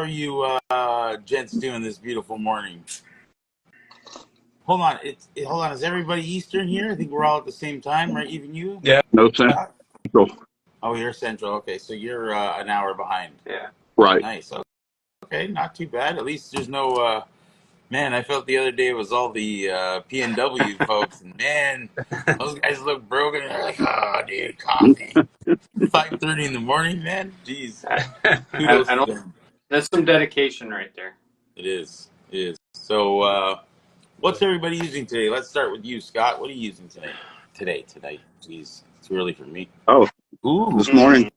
are you gents doing this beautiful morning? Hold on, hold on. Is everybody Eastern here? I think we're all at the same time, right? Even you? Yeah. No Central. Oh, you're Central. Okay, so you're an hour behind. Yeah. Right. Nice. Okay, not too bad. At least there's no. Man, I felt the other day it was all the PNW folks, and man, those guys look broken. And they're like, "Oh, dude, coffee." 5:30 in the morning, man. Jeez. Kudos I to don't. them. That's some dedication right there. It is. It is. So, what's everybody using today? Let's start with you, Scott. What are you using today? Tonight. Jeez, it's too early for me. Oh, Ooh, this morning.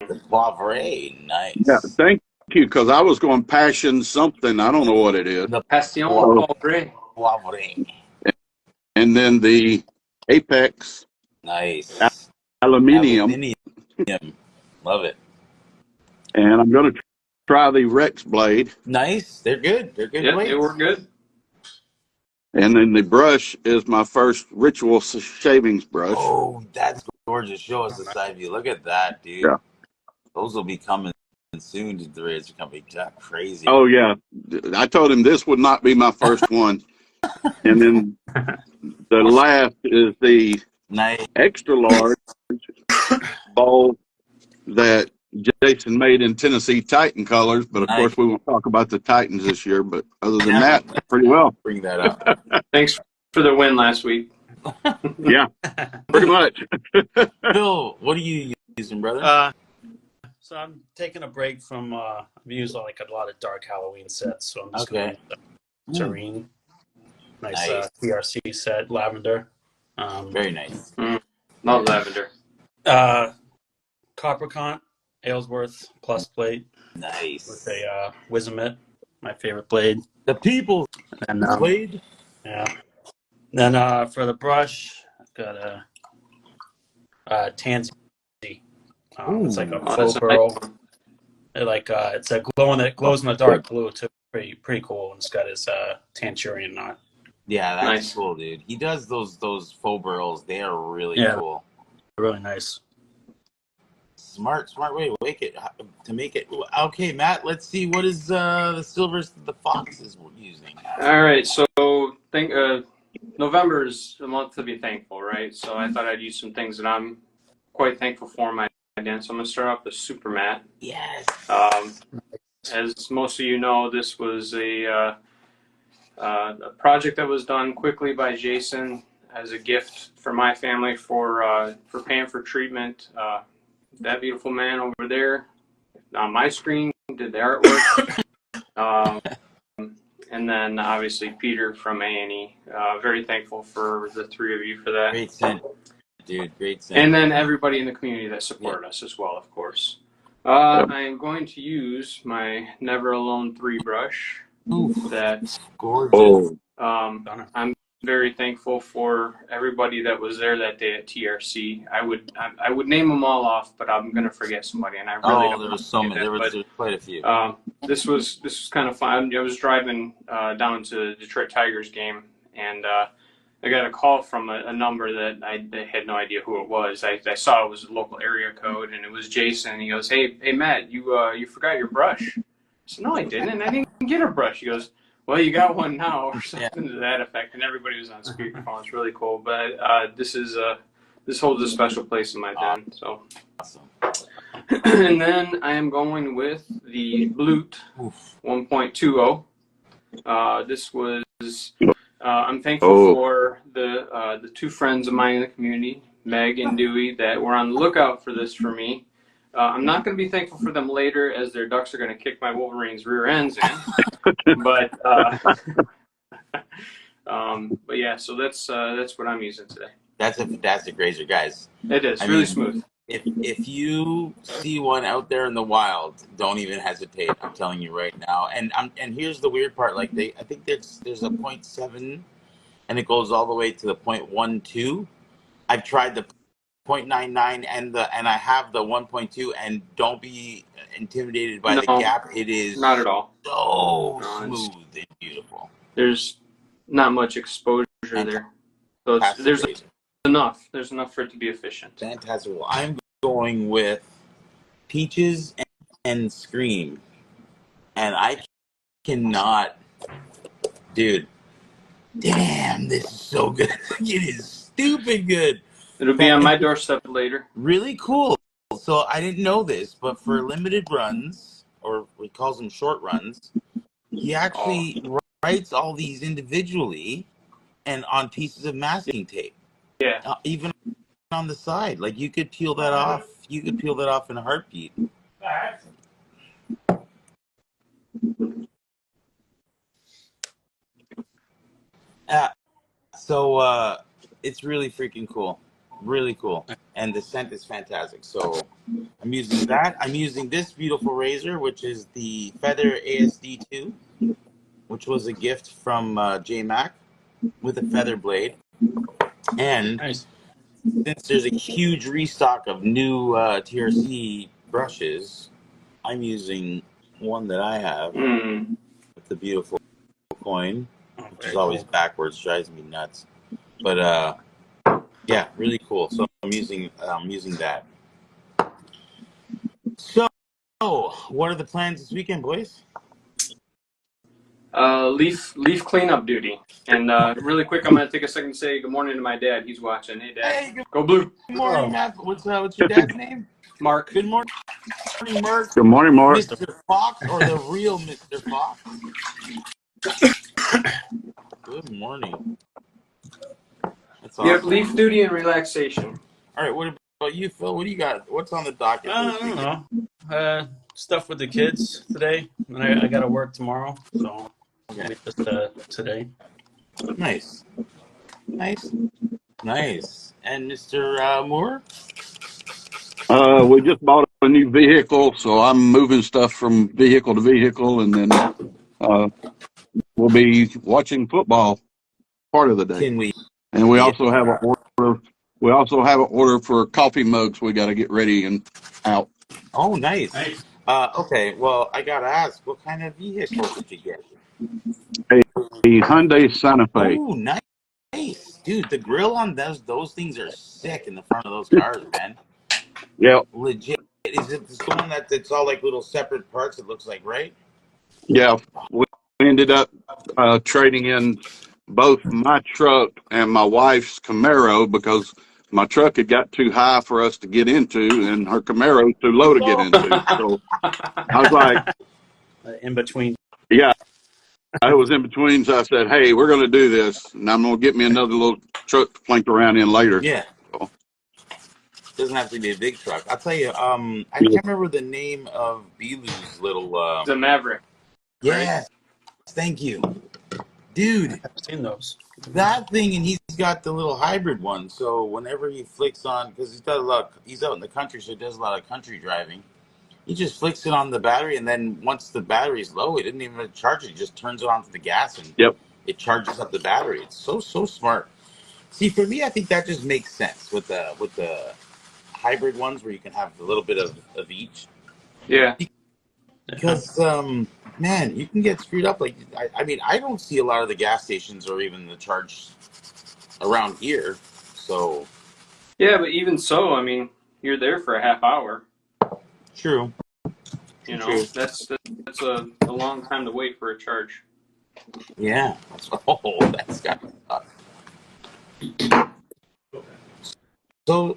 the Poivre. Nice. Yeah, thank you, because I was going passion something. I don't know what it is. The Passion Oh. Poivre. Poivre. And then the Apex Nice. Aluminium. Love it. And I'm going to try the Rex blade. Nice. They're good. They're good Yeah, blades. they work good. And then the brush is my first Ritual shavings brush. Oh, that's gorgeous. Show us the side view. Look at that, dude. Yeah. Those will be coming soon to the Razor Company. That's crazy. Oh, yeah. I told him this would not be my first one. And then the last is the Nice. extra large bowl that Jason made in Tennessee Titan colors. But, of course, we won't talk about the Titans this year. But other than that, pretty well. Bring that up. Thanks for the win last week. Yeah, pretty much. Phil, what are you using, brother? So I'm taking a break from. I've used like a lot of dark Halloween sets, so I'm just going to Serene, nice. TRC set, lavender. Very nice. Not lavender. Coppercont, Aylesworth plus plate. Nice. With a Wizamit, my favorite blade. The people and blade. Yeah. Then for the brush, I've got a Tansy. It's like a faux pearl. It's a glows in the dark blue too. Pretty cool. And it's got his Tanturian knot. Yeah, that's cool, dude. He does those faux pearls. They are really cool. Really nice. Smart way to make it. Okay, Matt. Let's see. What is the silvers the foxes were using? All right. So November is a month to be thankful, right? So I thought I'd use some things that I'm quite thankful for in my Dan. So I'm going to start off with Super Matte. Yes. As most of you know, this was a project that was done quickly by Jason as a gift for my family for paying for treatment. That beautiful man over there on my screen did the artwork. And then obviously Peter from A&E. Very thankful for the three of you for that. Great scent. Dude, great scent. And then everybody in the community that supported us as well, of course. I am going to use my Never Alone 3 brush. That's gorgeous. I'm very thankful for everybody that was there that day at TRC. I would name them all off, but I'm gonna forget somebody, and I really don't. There was so many. There was quite a few. This was kind of fun. I was driving down to the Detroit Tigers game, and I got a call from a number that I had no idea who it was. I saw it was a local area code, and it was Jason. And he goes, "Hey Matt, you forgot your brush." I said, "No, I didn't. And I didn't get a brush." He goes, "Well, you got one now," or something to that effect. And everybody was on speakerphone. It's really cool. But this holds a special place in my den. So awesome. And then I am going with the Blute 1.20. This was. I'm thankful for the two friends of mine in the community, Meg and Dewey, that were on the lookout for this for me. I'm not going to be thankful for them later, as their ducks are going to kick my Wolverine's rear ends in. But yeah, so that's what I'm using today. That's a fantastic razor, guys. It is really smooth. If you see one out there in the wild, don't even hesitate. I'm telling you right now. And here's the weird part. Like I think there's a 0.7, and it goes all the way to the 0.12. I've tried the 0.99 and I have the 1.2. And don't be intimidated by the gap. It is not at all so smooth and beautiful. There's not much exposure there, so there's enough. There's enough for it to be efficient. Fantastic. Well, I'm going with Peaches and Scream. and I cannot, dude. Damn, this is so good. It is stupid good. It'll be on my doorstep later. Really cool. So I didn't know this, but for limited runs, or he calls them short runs, he actually writes all these individually and on pieces of masking tape. Yeah. Even on the side. Like you could peel that off. You could peel that off in a heartbeat. So it's really freaking cool. Really cool. And the scent is fantastic. So I'm using that. I'm using this beautiful razor, which is the Feather ASD2, which was a gift from J Mac with a feather blade. And Nice. since there's a huge restock of new TRC brushes, I'm using one that I have with the beautiful coin, which is always backwards, drives me nuts. But yeah, really cool. So I'm using that. So, what are the plans this weekend, boys? Leaf cleanup duty. And really quick, I'm gonna take a second to say good morning to my dad. He's watching. Hey, Dad. Hey, Go Blue. good morning, Matt. What's your dad's name? Mark. Good morning, Mark. Good morning, Mark. Mr. Fox or the real Mr. Fox? Good morning. That's awesome. Yep, leaf duty and relaxation. All right, what about you, Phil? What do you got? What's on the docket? I don't know. Stuff with the kids today, and I got to work tomorrow, so maybe just today. Nice. And Mr. Moore? We just bought a new vehicle, so I'm moving stuff from vehicle to vehicle, and then we'll be watching football part of the day. Can we? And we also have an order. We also have an order for coffee mugs. We got to get ready and out. Oh, nice. Okay, well, I gotta ask, what kind of vehicle did you get? A Hyundai Santa Fe. Oh, nice, dude. The grill on those things are sick in the front of those cars, man. Yeah. Legit. Is it the one that's all like little separate parts? It looks like, right? Yeah. We ended up trading in both my truck and my wife's Camaro because my truck had got too high for us to get into, and her Camaro too low to get into. So I was like, In between. yeah, I was in between. So I said, hey, we're going to do this, and I'm going to get me another little truck to plink around in later. Yeah. So, doesn't have to be a big truck. I'll tell you, I can't remember the name of Bilu's little... The Maverick. Yes. Thank you. Dude. I've seen those. That thing, and he's got the little hybrid one. So whenever he flicks on, because he's out in the country, so he does a lot of country driving. He just flicks it on the battery, and then once the battery's low, he didn't even charge it. He just turns it onto the gas, and it charges up the battery. It's so smart. See, for me, I think that just makes sense with the hybrid ones where you can have a little bit of each. Yeah. Because man, you can get screwed up. Like, I mean, I don't see a lot of the gas stations or even the charge around here. So. Yeah, but even so, I mean, you're there for a half hour. True. You know, that's a long time to wait for a charge. Yeah. That's got to suck. So,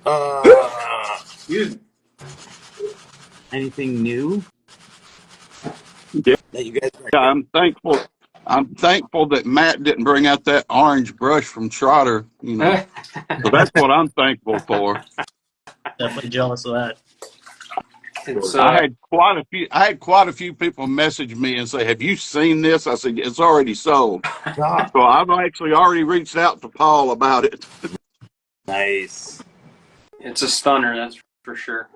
anything new? Yeah. That you guys I'm thankful that Matt didn't bring out that orange brush from Trotter. You know, so that's what I'm thankful for. Definitely jealous of that. I had quite a few people message me and say, "Have you seen this?" I said, "It's already sold." So I've actually already reached out to Paul about it. Nice. It's a stunner, that's for sure.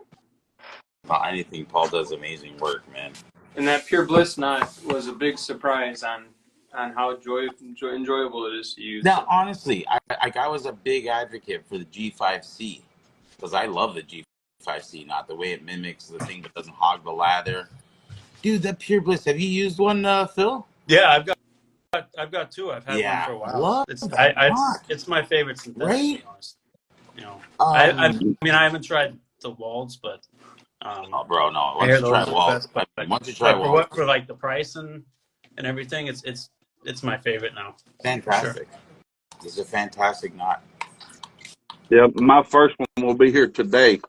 Anything Paul does amazing work, man. And that Pure Bliss knot was a big surprise on how enjoyable it is to use. Now, honestly, I was a big advocate for the G5C because I love the G5C knot, the way it mimics the thing but doesn't hog the lather. Dude, that Pure Bliss. Have you used one, Phil? Yeah, I've got two. I've had one for a while. It's my favorite synthetic, to be honest. You know, I mean, I haven't tried the Walds, but Oh, bro, no. I Once hear you try, those are the well, best, but once you try, for well, what, for like the price and everything, it's my favorite now. fantastic. It's a fantastic knot. Yeah, my first one will be here today.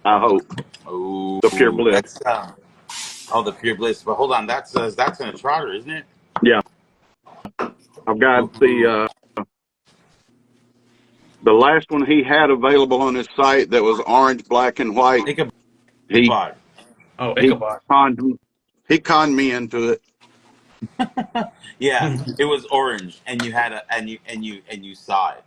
I hope Oh, the Pure Bliss. that's the Pure Bliss. But hold on, that's in a trotter, isn't it? Yeah, I've got Ooh. the last one he had available on his site that was orange, black, and white. Ichabod. He Oh, he Ichabod. conned me into it. Yeah, it was orange, and you had and you saw it.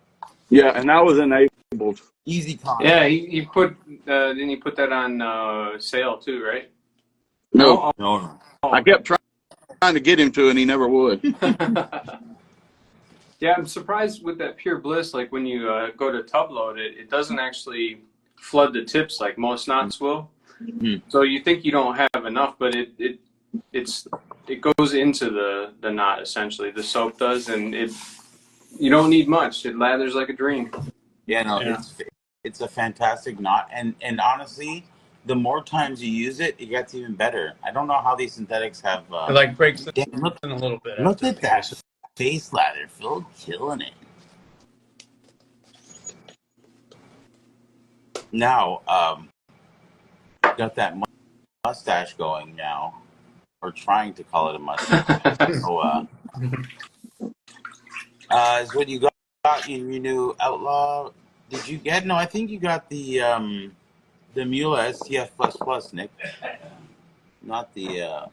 Yeah, and I was enabled. Easy con. Yeah, he put didn't he put that on sale too, right? No, No. I kept trying to get him to, and he never would. Yeah, I'm surprised with that Pure Bliss. Like when you go to tub load it, it doesn't actually flood the tips like most knots will. Mhm. So you think you don't have enough, but it goes into the knot essentially. The soap does, and you don't need much. It lathers like a dream. Yeah, no, Yeah. it's a fantastic knot, and honestly, the more times you use it, it gets even better. I don't know how these synthetics have. It like breaks Damn, look in a little bit. look after at that face lather, Phil, killing it. Now, got that mustache going now, or trying to call it a mustache. So, is what you got in your new Outlaw? Did you get? No, I think you got the Mula STF plus plus, Nick. Not the.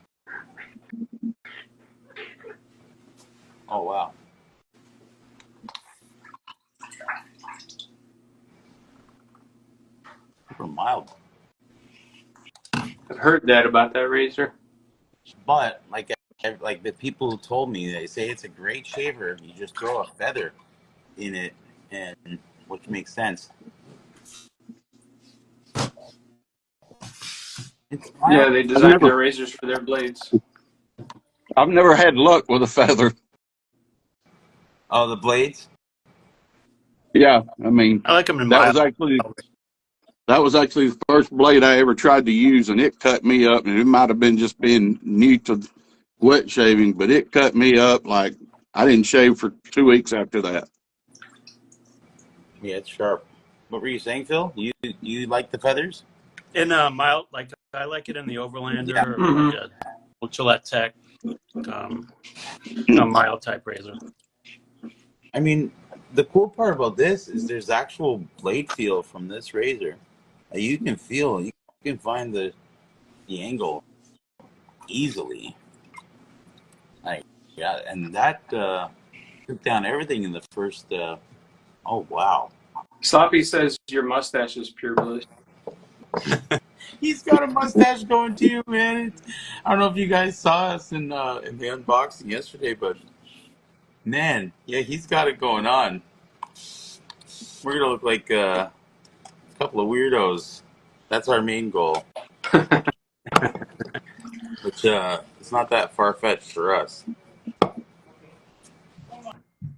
Oh wow. Super mild, I've heard that about that razor. but like the people who told me, they say it's a great shaver. You just throw a feather in it, and which makes sense. It's Yeah, mild. they design their razors for their blades. I've never had luck with a feather. Oh, the blades. Yeah, I mean I like them in that mild. was actually the first blade I ever tried to use, and it cut me up. And it might have been just being new to wet shaving, but it cut me up like I didn't shave for 2 weeks after that. Yeah, it's sharp. What were you saying, Phil? You like the feathers? In mild, like I like it in the Overlander Yeah. or like a Gillette Tech, a mild type razor. I mean, the cool part about this is there's actual blade feel from this razor. You can feel, you can find the angle easily. Like, yeah, and that took down everything in the first. Oh wow, Sloppy says your mustache is Pure Bliss. he's got a mustache going too, man. I don't know if you guys saw us in the unboxing yesterday, but man, yeah, he's got it going on. We're gonna look like a couple of weirdos. That's our main goal. Which it's not that far fetched for us.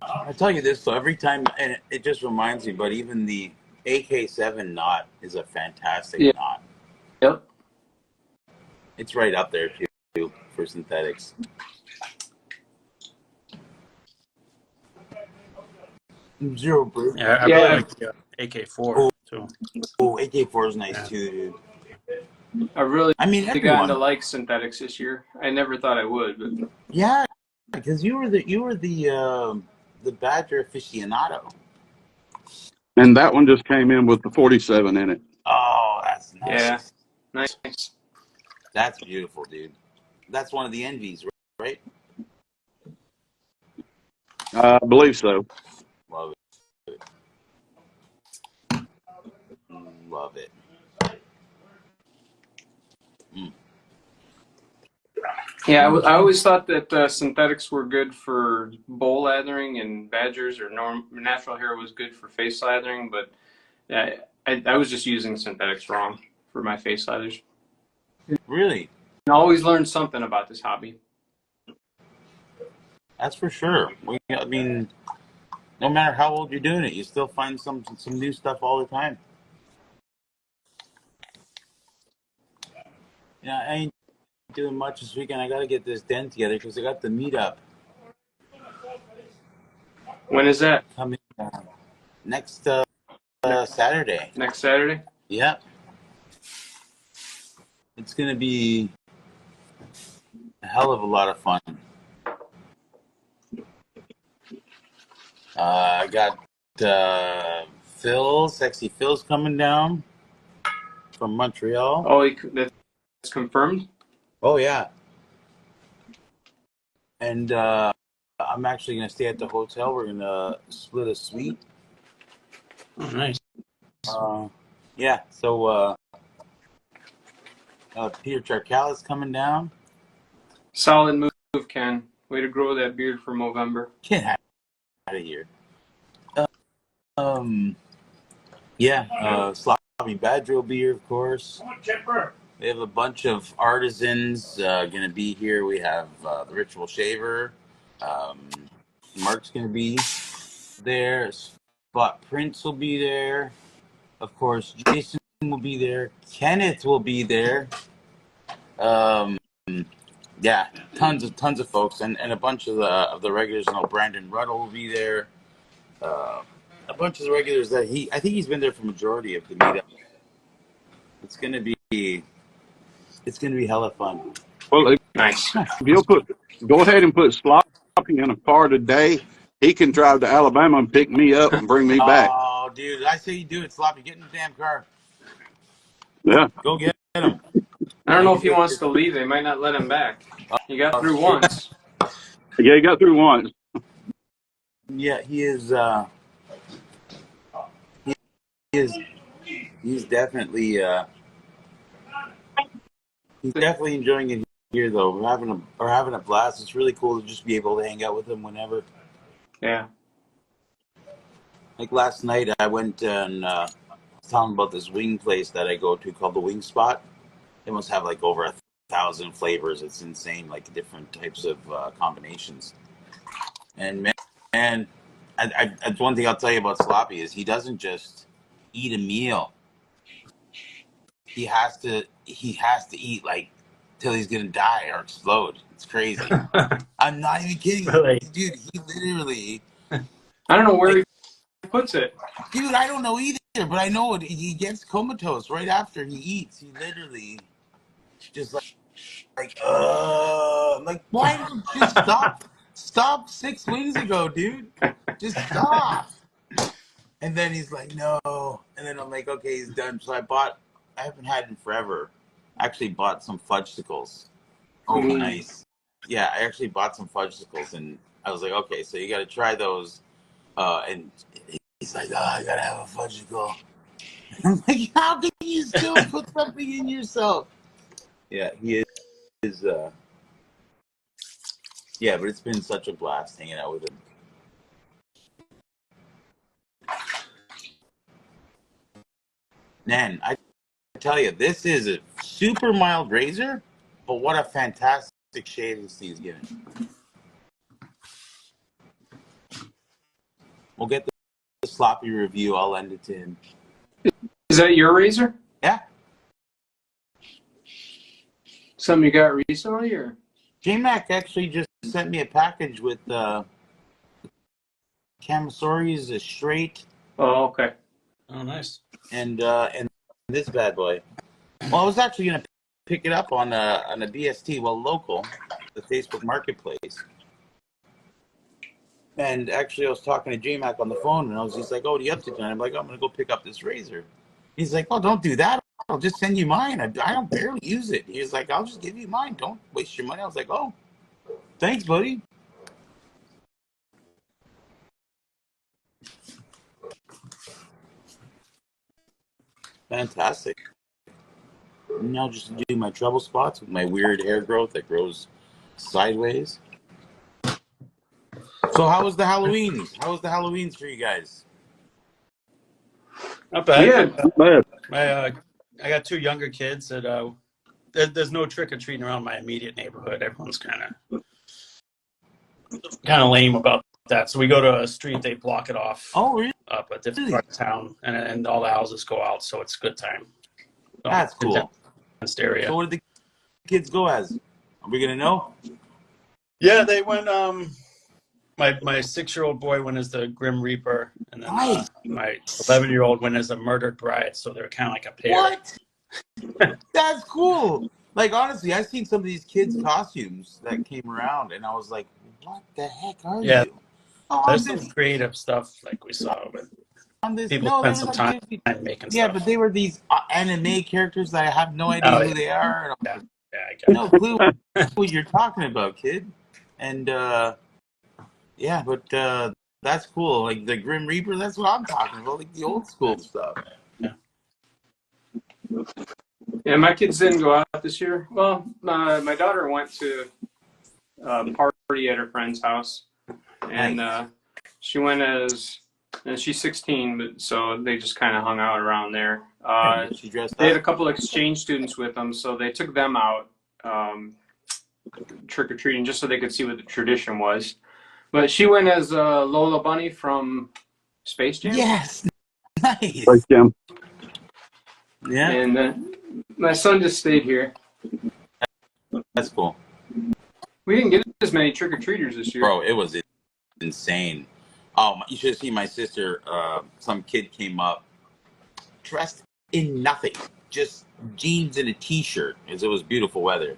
I tell you this, so every time, and it just reminds me, but even the AK7 knot is a fantastic knot. Yep. It's right up there too for synthetics. Zero break. Yeah, I really like the AK4 too. Oh, AK4 is nice too, dude. I mean, got everyone. to like synthetics this year. I never thought I would, but Yeah, because you were the Badger aficionado. And that one just came in with the 47 in it. Oh, that's nice. yeah, nice. That's beautiful, dude. That's one of the envies, right? I believe so. Love it. Love it. Yeah, I always thought that synthetics were good for bowl lathering and Badgers, or natural hair was good for face lathering, but I was just using synthetics wrong for my face lathers. Really? I always learn something about this hobby. That's for sure. I mean, no matter how old you're doing it, you still find some new stuff all the time. Yeah, I ain't doing much this weekend. I got to get this den together because I got the meetup When is that? coming next Saturday. Next Saturday? Yep. It's going to be a hell of a lot of fun. I got Sexy Phil's coming down from Montreal. Oh, that's confirmed? Oh, yeah. And I'm actually going to stay at the hotel. We're going to split a suite. Oh, nice. Yeah, so Peter Charcala's coming down. Solid move, Ken. Way to grow that beard for Movember. Get out of here. Sloppy Badger will be here, of course. We have a bunch of artisans going to be here. We have the Ritual Shaver. Mark's going to be there. Spot Prince will be there. Of course, Jason will be there. Kenneth will be there. Yeah, tons of folks, and a bunch of the regulars. You know, Brandon Ruddle will be there. A bunch of the regulars that I think he's been there for majority of the meetup. It's gonna be hella fun. Well, Nice. if you'll go ahead and put Sloppy in a car today. He can drive to Alabama and pick me up and bring me back. Oh, dude, I say you do it, Sloppy. Get in the damn car. Yeah. Go get him. I don't know if he wants to leave. They might not let him back. He got through once. Yeah, he got through once. Yeah, he is. He's definitely. He's definitely enjoying it here, though. We're having a blast. It's really cool to just be able to hang out with him whenever. Yeah. Like last night, I went and was telling about this wing place that I go to called the Wing Spot. They must have like over 1,000 flavors. It's insane, like different types of combinations. And man, one thing I'll tell you about Sloppy is he doesn't just eat a meal. He has to eat like till he's gonna die or explode. It's crazy. I'm not even kidding, Really? dude. He literally. I don't know where he puts it. Dude, I don't know either, but I know he gets comatose right after he eats. He literally just like why don't you stop? Stop 6 weeks ago, dude. Just stop. And then he's like, no. And then I'm like, okay, he's done. So I haven't had him forever. I actually bought some fudgesicles. Oh, nice. Yeah, I actually bought some fudgesicles, and I was like, okay, so you got to try those. And he's like, oh, I got to have a fudgesicle. I'm like, how can you still put something in yourself? Yeah, he is. Yeah, but it's been such a blast hanging out with him. Man, I tell you, this is a super mild razor, but what a fantastic shade this thing's giving. We'll get the Sloppy review. I'll lend it to him. Is that your razor? Yeah. Something you got recently, or? J-Mac actually just sent me a package with Camasoris, a straight. Oh, okay. Oh, nice. And this bad boy. Well, I was actually gonna pick it up on a BST, local, the Facebook Marketplace. And actually, I was talking to J-Mac on the phone, and he's like, "Oh, what are you up to tonight?" I'm like, "I'm gonna go pick up this razor." He's like, "Oh, don't do that. I'll just send you mine. I don't barely use it." He's like, "I'll just give you mine. Don't waste your money." I was like, "Oh, thanks, buddy." Fantastic. Now just do my trouble spots with my weird hair growth that grows sideways. So how was the Halloweens? How was the Halloweens for you guys? Not bad. Yeah. I got 2 younger kids that there's no trick or treating around my immediate neighborhood. Everyone's kind of lame about that. So we go to a street, they block it off. Oh, really? Up a different part of town, and all the houses go out, so it's a good time. That's cool. Area. So what did kids go as? Are we gonna know? Yeah, they went. My 6-year-old boy went as the Grim Reaper, and then Nice. my 11-year-old went as a murdered bride. So they're kind of like a pair. What? That's cool. Like honestly, I've seen some of these kids' costumes that came around, and I was like, "What the heck are Yeah, you?" Oh, there's some creative stuff like we saw with on this. people No, there spend was some like time making yeah, stuff. but they were these anime characters that I have no idea Oh, who they are. yeah, I get No clue what you're talking about, kid. And yeah, but that's cool. Like the Grim Reaper, that's what I'm talking about. Like the old school stuff. Yeah, my kids didn't go out this year. Well, my daughter went to a party at her friend's house, and she went as, and she's 16, but so they just kind of hung out around there. She dressed They had a up. couple of exchange students with them, so they took them out trick or treating just so they could see what the tradition was. But she went as Lola Bunny from Space Jam. Yes, nice. Thank you. Yeah, And my son just stayed here. that's cool, We didn't get as many trick or treaters this year. bro. It was insane. Oh, you should have seen my sister. Some kid came up dressed in nothing, just jeans and a t-shirt, as it was beautiful weather.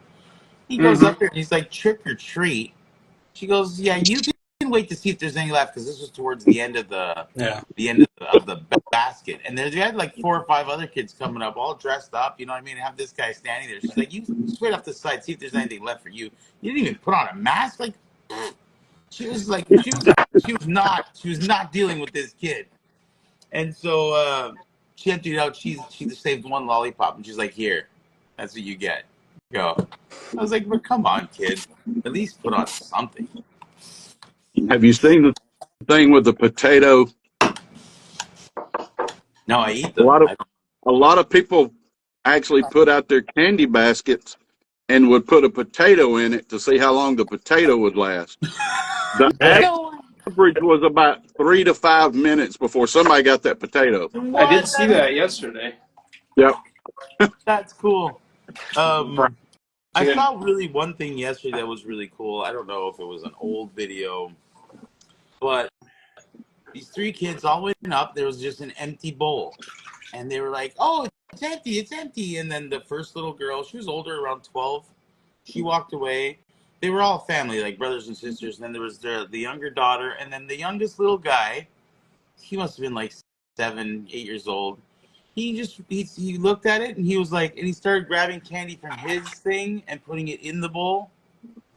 He goes up there and he's like, "Trick or treat." She goes, "Yeah, you can wait to see if there's any left," because this was towards the end of the basket, and they had like 4 or 5 other kids coming up, all dressed up. You know what I mean? And have this guy standing there. She's like, "You just wait off the side, see if there's anything left for you." You didn't even put on a mask. Like, she was not dealing with this kid, and so she emptied out. She just saved one lollipop, and she's like, "Here, that's what you get." Go. I was like, "But come on, kid, at least put on something." Have you seen the thing with the potato? No, I eat A them. lot of people actually put out their candy baskets and would put a potato in it to see how long the potato would last. The average was about 3 to 5 minutes before somebody got that potato. I did see that yesterday. Yep. That's cool. I saw really one thing yesterday that was really cool. I don't know if it was an old video, but these 3 kids all went up. There was just an empty bowl, and they were like, "Oh, it's empty, it's empty." And then the first little girl, she was older, around 12. She walked away. They were all family, like brothers and sisters. And then there was the younger daughter, and then the youngest little guy. He must have been like 7, 8 years old. He looked at it and he was like, and he started grabbing candy from his thing and putting it in the bowl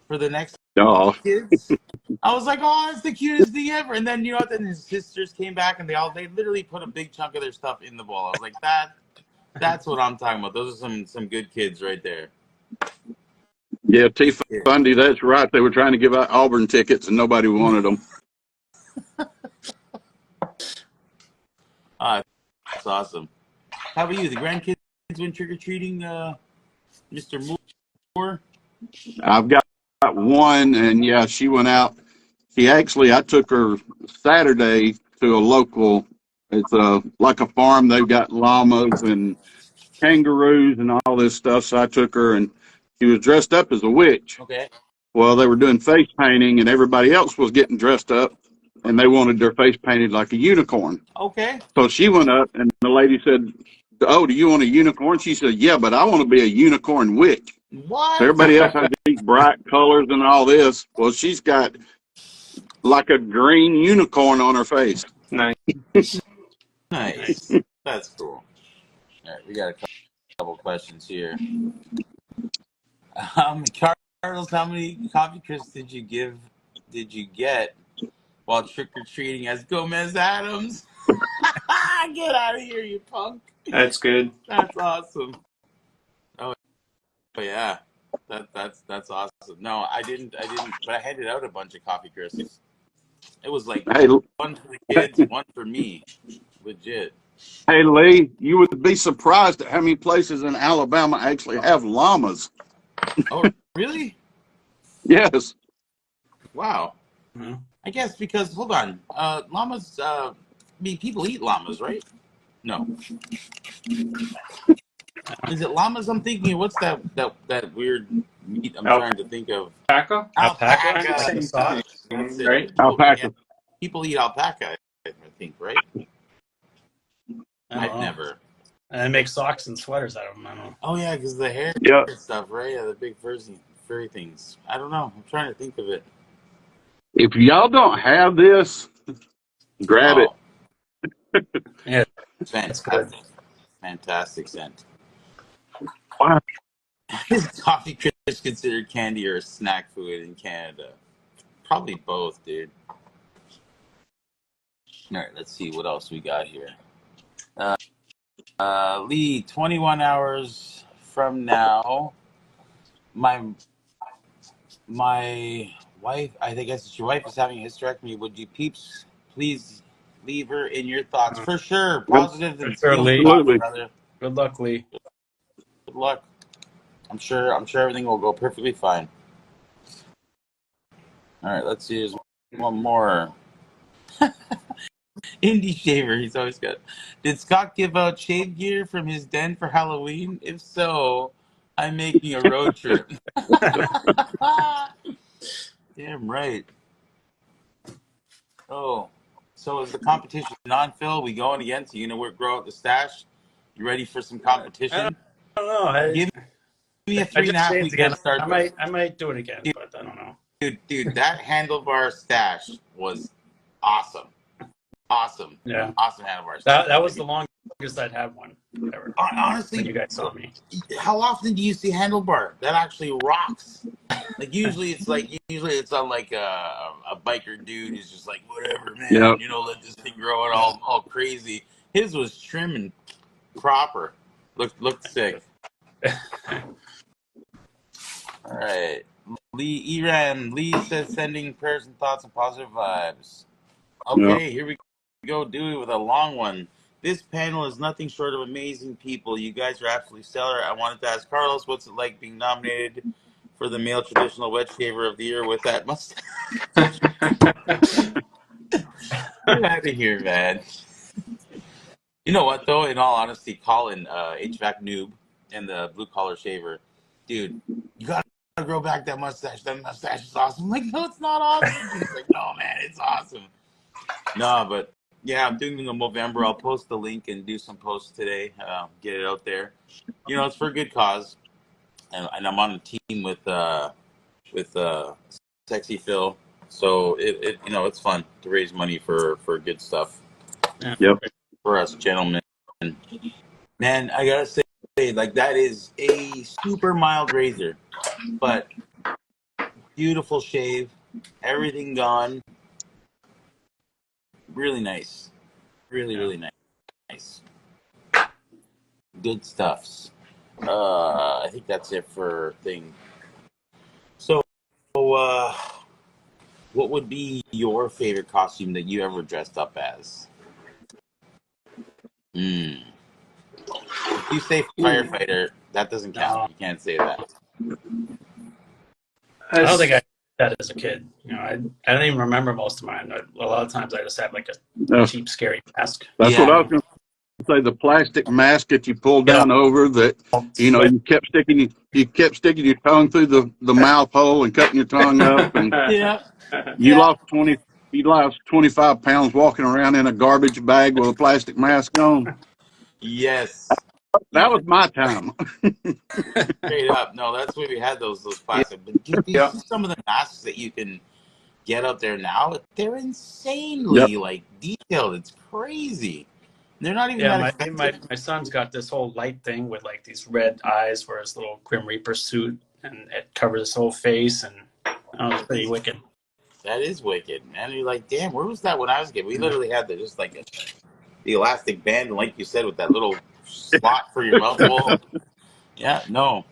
for the next Oh, kids. I was like, "Oh, it's the cutest thing ever." And then then his sisters came back and they literally put a big chunk of their stuff in the bowl. I was like, that's what I'm talking about. Those are some good kids right there. yeah, T. Fundy, that's right. They were trying to give out Auburn tickets and nobody wanted them. That's awesome. How about you? The grandkids went trick-or-treating, Mr. Moore? I've got one, and yeah, she went out. I took her Saturday to a local, it's like a farm. They've got llamas and kangaroos and all this stuff. So I took her, and she was dressed up as a witch. Okay. Well, they were doing face painting, and everybody else was getting dressed up, and they wanted their face painted like a unicorn. Okay. So she went up, and the lady said, "Oh, do you want a unicorn?" She said, "Yeah, but I want to be a unicorn witch." What? So everybody else has these bright colors and all this. Well, she's got like a green unicorn on her face. Nice. Nice. That's cool. All right, we got a couple questions here. Carlos, how many coffee crisps did you get while trick-or-treating as Gomez Adams? Get out of here, you punk. That's good. That's awesome. Oh yeah. That's awesome. No, I didn't, but I handed out a bunch of coffee crisps. It was like Hey, one for the kids, one for me. Legit. hey, Lee, you would be surprised at how many places in Alabama actually have llamas. Oh, really? Yes. Wow. Mhm. I guess because, hold on, llamas, people eat llamas, right? No. Is it llamas? I'm thinking. What's that weird meat? I'm Alpaca? trying to think of. Alpaca, It's the Alpaca. same soft. That's thing, it. right? Yeah, Alpaca. people eat alpaca. I think, right? I don't I've know. never. And they make socks and sweaters out of them. I don't know. Oh yeah, because the hair Yep. and stuff, right? Yeah, the big furry things. I don't know. I'm trying to think of it. If y'all don't have this, grab it. Oh, Yeah, it's that's good. fantastic. Fantastic scent. Wow. Is coffee crisp considered candy or a snack food in Canada? Probably both, dude. All right, let's see what else we got here. Lee, 21 hours from now, my wife, I think it's your wife, is having a hysterectomy. Would you peeps please leave her in your thoughts? For sure. Positive For and sure, healing Lee. thoughts, Absolutely. brother. Good luck, Lee. Good luck. I'm sure everything will go perfectly fine. All right, let's see. There's one more. Indie shaver. He's always got. Did Scott give out shave gear from his den for Halloween? If so, I'm making a road trip. Damn right. Oh, so is the competition on, Phil? We going again? So you know we're grow out the stash. You ready for some I competition? don't know. Give me a I 3.5 just week shaved head again. start though. I might do it again, but I don't know. Dude, that handlebar stash was awesome. Awesome. Yeah, Awesome handlebar stash. that was the longest I'd had one ever when Honestly, you guys saw me. how often do you see handlebar? That actually rocks. Like usually it's on like a biker dude who's just like whatever, man. Yep. You know, let this thing grow it all crazy. His was trim and proper. Looked sick. All right, Lee Eran. Lee says sending prayers and thoughts and positive vibes. Okay, here we go. Do it with a long one. This panel is nothing short of amazing people. You guys are absolutely stellar. I wanted to ask Carlos, what's it like being nominated for the male traditional wet shaver of the year with that mustache? Get out of here, man. You know what, though? In all honesty, Colin, HVAC noob, and the blue collar shaver, dude, you gotta grow back that mustache. That mustache is awesome. I'm like, no, it's not awesome. He's like, no, man, it's awesome. No, but yeah, I'm doing it in November. I'll post the link and do some posts today. Get it out there. You know, it's for a good cause, and I'm on a team with Sexy Phil, so it you know it's fun to raise money for good stuff Yeah. Yep. for us gentlemen. Man, I gotta say, like that is a super mild razor, but beautiful shave, everything gone. Really nice, really nice. Good stuffs. I think that's it for thing. So, what would be your favorite costume that you ever dressed up as? If you say firefighter, that doesn't count. No. You can't say that. I don't think I did that as a kid. You know, I don't even remember most of mine. A lot of times I just have like a Yeah. cheap, scary mask. That's what Yeah. I was going to say. The plastic mask that you pull down over that, you know, you kept sticking your tongue through the mouth hole and cutting your tongue up, and Yeah. you Yeah. lost 25 pounds walking around in a garbage bag with a plastic mask on. Yes. That was my time. Straight up. No, that's where we had those plastic. But dude, you see some of the masks that you can get out there now, they're insanely like detailed. It's crazy. They're not even that expensive. My son's got this whole light thing with like these red eyes for his little Grim Reaper suit, and it covers his whole face, and it's pretty wicked. That is wicked, man. You're like, damn, where was that when I was a kid? We literally had just like the elastic band, and like you said, with that little slot for your mouth hole. Yeah, no,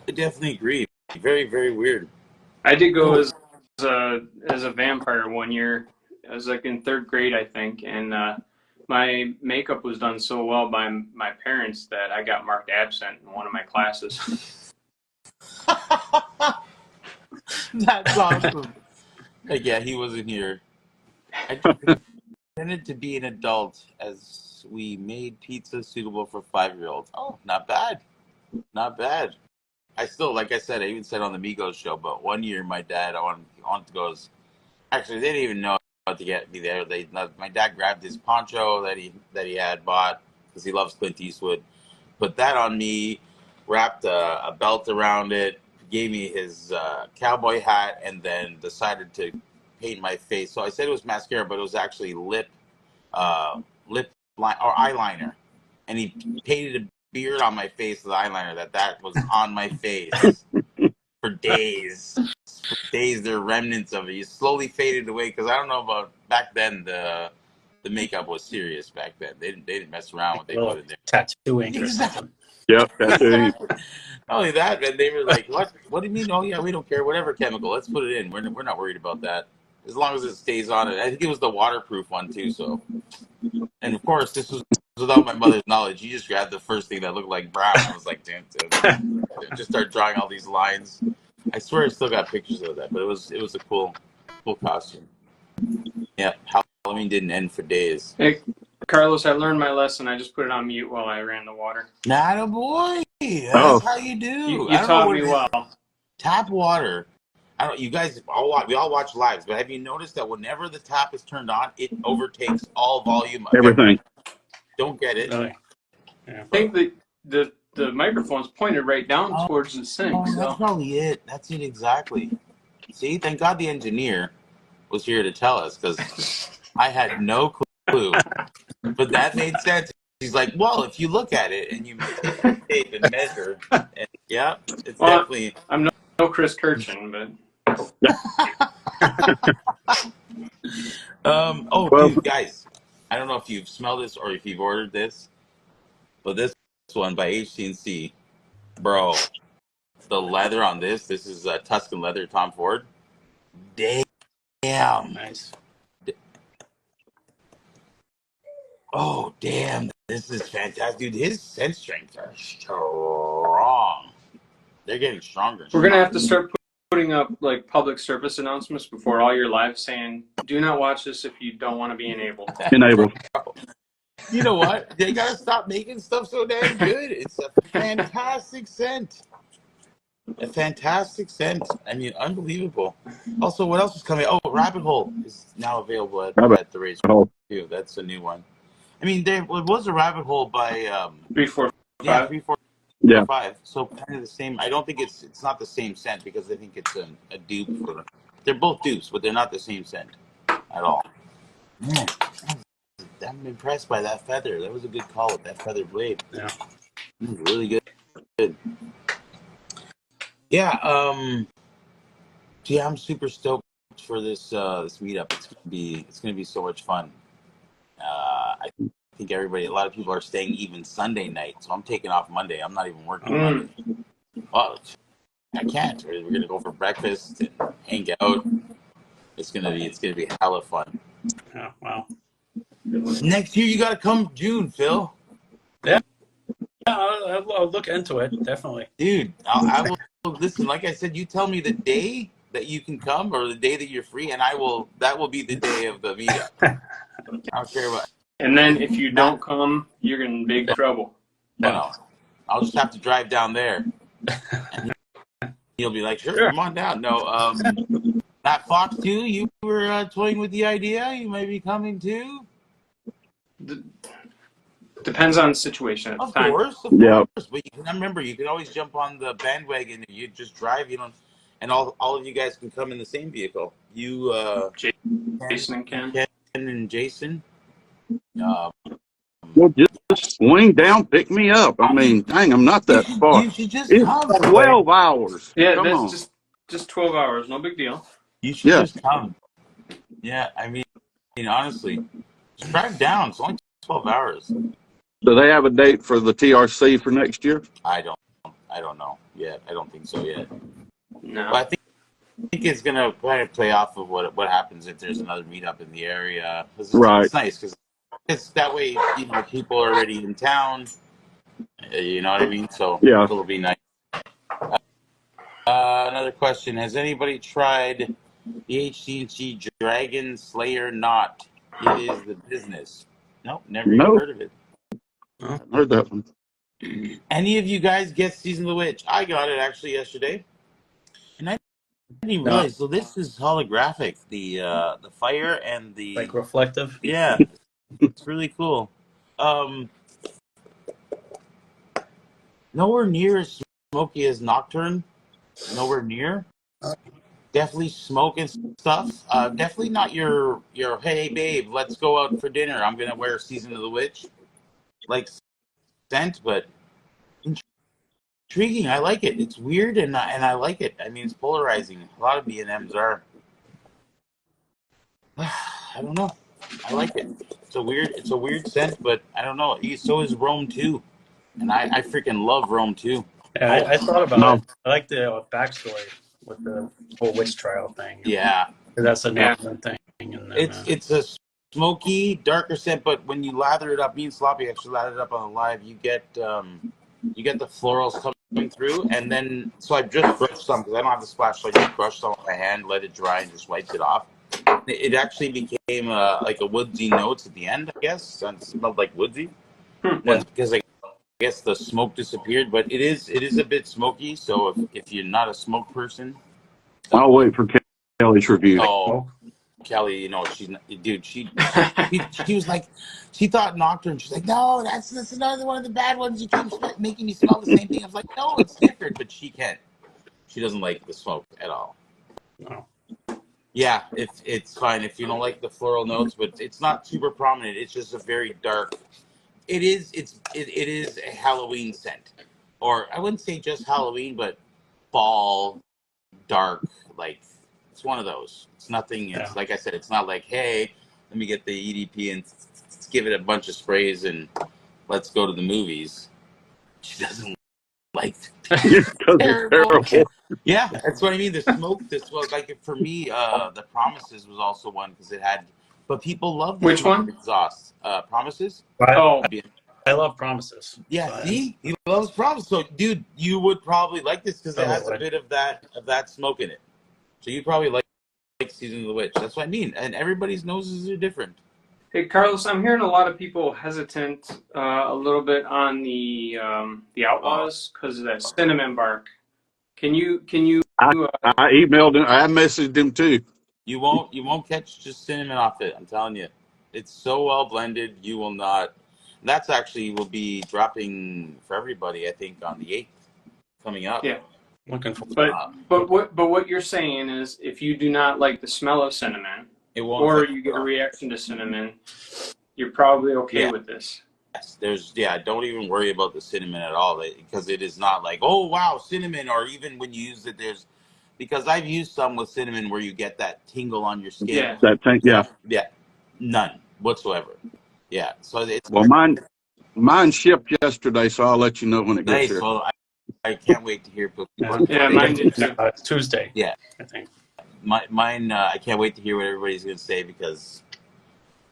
I definitely agree. Very, very weird. I did go as a vampire one year. I was like in third grade, I think, and my makeup was done so well by my parents that I got marked absent in one of my classes. That's awesome. Like, yeah, he wasn't here. I pretended to be an adult as we made pizza suitable for 5-year-olds. Oh, not bad. Not bad. I still, like I said, I even said on the Migos show, but one year my dad, I wanted to go. Actually, they didn't even know how to get me there. My dad grabbed his poncho that he had bought because he loves Clint Eastwood, put that on me, wrapped a belt around it, gave me his cowboy hat, and then decided to paint my face. So I said it was mascara, but it was actually lip line or eyeliner, and he painted a beard on my face with eyeliner. That was on my face for days. For days, there are remnants of it. You slowly faded away because I don't know about back then. The makeup was serious back then. They didn't mess around what they put in there. Tattoo ink or something. Yep, that's it. Exactly. Not only that, man, they were like, "What? What do you mean? Oh yeah, we don't care. Whatever chemical, let's put it in. We're not worried about that as long as it stays on it." I think it was the waterproof one too. So, and of course, this was without my mother's knowledge. You just grabbed the first thing that looked like brown. I was like, "Damn!" Just start drawing all these lines. I swear, I still got pictures of that, but it was a cool costume. Yeah, Halloween didn't end for days. Hey, Carlos, I learned my lesson. I just put it on mute while I ran the water. Not a boy. That's Oh. how you do. You I don't know taught what me it is. well. Tap water. I don't. You guys we all watch lives, but have you noticed that whenever the tap is turned on, it overtakes all volume of Everything. Don't get it. Really? Yeah. I think the microphone's pointed right down towards the sink. Oh, that's So probably it. That's it exactly. See, thank God the engineer was here to tell us because I had no clue. But that made sense. He's like, well, if you look at it and you tape and measure, and yeah, it's Well, definitely. I'm no Chris Kirchen, but Well- Dude, guys, I don't know if you've smelled this or if you've ordered this, but this one by HTC, bro, the leather on this is Tuscan leather, Tom Ford. Damn. Nice. Oh, damn. This is fantastic. Dude, his sense strengths are strong. They're getting stronger. we're gonna have to start putting up like public service announcements before all your lives saying, "Do not watch this if you don't want to be enabled." Enabled. You know what? They gotta stop making stuff so damn good. It's a fantastic scent. A fantastic scent. I mean, unbelievable. Also, what else is coming? Oh, Rabbit Hole is now available at the race Oh, too. That's a new one. I mean, there was a Rabbit Hole by 345. 345. yeah. So kind of the same. I don't think it's not the same scent because I think it's a dupe for. They're both dupes, but they're not the same scent at all. Man, I'm impressed by that feather. That was a good call with that feather blade. Yeah. It was really good. Yeah. I'm super stoked for this meetup. It's gonna be so much fun. I think a lot of people are staying even Sunday night, so I'm taking off Monday. I'm not even working Monday. Well, I can't. We're gonna go for breakfast and hang out. It's gonna be hella fun. Oh, wow. Next year you gotta come June, Phil. Yeah, I'll look into it, definitely. Dude, I will listen. Like I said, you tell me the day that you can come or the day that you're free, and that will be the day of the meetup. I don't care what. And then if you don't come, you're in big trouble. No, I'll just have to drive down there. And he'll be like, sure, come on down. No, not Fox 2, you were toying with the idea. You may be coming too. Depends on the situation at the Of time. course. Yeah. But you can remember, you can always jump on the bandwagon. You just drive, and all of you guys can come in the same vehicle. You, Jason and Ken. Ken and Jason. Well, just swing down, pick me up. I mean, dang, I'm not that far. You should just It's come. 12 hours. Yeah, Come on. that's just 12 hours. No big deal. You should Yeah. just come. Yeah, I mean, honestly, just drive down. It's only 12 hours. Do they have a date for the TRC for next year? I don't know yet. I don't think so yet. No. But I think it's gonna kind of play off of what happens if there's another meetup in the area. 'Cause Right. It's nice because it's that way. People are already in town. You know what I mean? So Yeah. it'll be nice. Another question: has anybody tried the HTC Dragon Slayer Knot? It is the business. Nope, never even No, heard of it. I heard that one. Any of you guys get Season of the Witch? I got it actually yesterday, and I didn't even No. realize. So this is holographic. The fire and the Like reflective. yeah, it's really cool. Nowhere near as smoky as Nocturne. Nowhere near. Definitely smoke and stuff. Definitely not your hey babe, let's go out for dinner. I'm gonna wear Season of the Witch like scent, but intriguing. I like it. It's weird and I like it. I mean, it's polarizing. A lot of B&Ms are. I don't know. I like it. It's a weird scent, but I don't know. So is Rome too, and I freaking love Rome too. Yeah, I thought about No. it. I like the backstory with the whole witch trial thing. Yeah, 'Cause that's a Yeah. Northern thing. And then, it's a smoky, darker scent, but when you lather it up, me and Sloppy actually lathered it up on the live. You get the florals coming through, and then so I just brushed some because I don't have the splash, so I just brushed some with my hand, let it dry, and just wiped it off. It actually became like a woodsy notes at the end, I guess. It smelled like woodsy because I guess the smoke disappeared, but it is a bit smoky. So if you're not a smoke person, I'll wait for Kelly's review. oh, Kelly, you know she's not, dude. She was like, she thought Nocturne. She's like, no, that's another one of the bad ones. You keep making me smell the same thing. I was like, no, it's different, but she can't. She doesn't like the smoke at all. No. Yeah, it's fine if you don't like the floral notes, but it's not super prominent. It's just a very dark. It is a Halloween scent, or I wouldn't say just Halloween, but fall, dark. Like it's one of those. It's nothing. It's like I said. It's not like, hey, let me get the EDP and give it a bunch of sprays and let's go to the movies. She doesn't like Because it's terrible. Yeah, that's what I mean. The smoke, this was like for me. The Promises was also one because it had, but people love the Which smoke one? exhaust. Promises. Oh, I love Promises. Yeah, So see, he loves Promises. So, dude, you would probably like this because it has a Probably. bit of that smoke in it. So you probably like Season of the Witch. That's what I mean. And everybody's noses are different. hey Carlos, I'm hearing a lot of people hesitant a little bit on the Outlaws because of that cinnamon bark. Can you? I emailed him. I messaged him too. You won't catch just cinnamon off it. I'm telling you, it's so well blended. You will not. That's actually will be dropping for everybody. I think on the 8th, coming up. Yeah. Looking for But what you're saying is if you do not like the smell of cinnamon, It won't. or you get a reaction to cinnamon, you're probably okay with this. Yes, don't even worry about the cinnamon at all because it is not like, oh wow, cinnamon, or even when you use it, because I've used some with cinnamon where you get that tingle on your skin. Yeah. That thing, yeah. Yeah, none whatsoever. Yeah, so it's Well, mine shipped yesterday, so I'll let you know when it gets nice. here. Well, I can't wait to hear people. Yeah, mine did too. It's Tuesday. Yeah. I think. Mine. I can't wait to hear what everybody's going to say because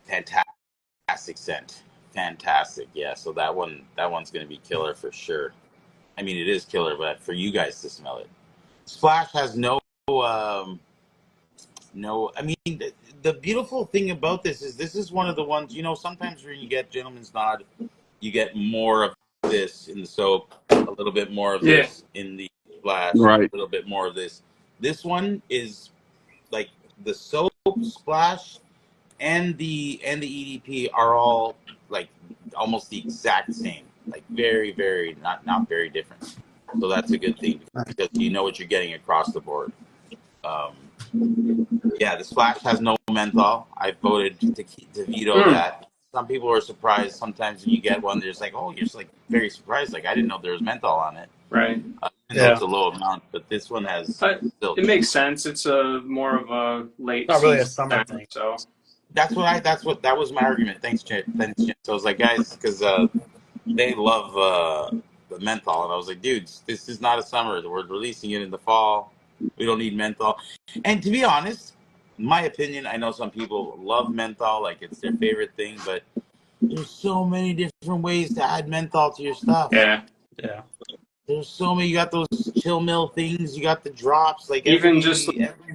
fantastic scent, fantastic. Yeah, so that one's going to be killer for sure. I mean, it is killer, but for you guys to smell it, Splash has no. I mean, the beautiful thing about this is one of the ones. You know, sometimes when you get Gentleman's Nod, you get more of this in the soap, a little bit more of this in the Splash, Right. a little bit more of this. This one is like the soap, Splash, and the EDP are all like almost the exact same, like very, very not very different. So that's a good thing because you know what you're getting across the board. Yeah, the Splash has no menthol. I voted to veto that. Some people are surprised. Sometimes when you get one, they're just like, "Oh, you're just like very surprised." Like I didn't know there was menthol on it. Right. It's a low amount, but this one has. It makes sense. It's a more of a late. Not really a season summer time, thing. So that was my argument. Thanks, Jen. So I was like, guys, because they love the menthol, and I was like, dudes, this is not a summer. We're releasing it in the fall. We don't need menthol. And to be honest, in my opinion, I know some people love menthol, like it's their favorite thing, but there's so many different ways to add menthol to your stuff. yeah. There's so many. You got those chill mill things. You got the drops. Like Even just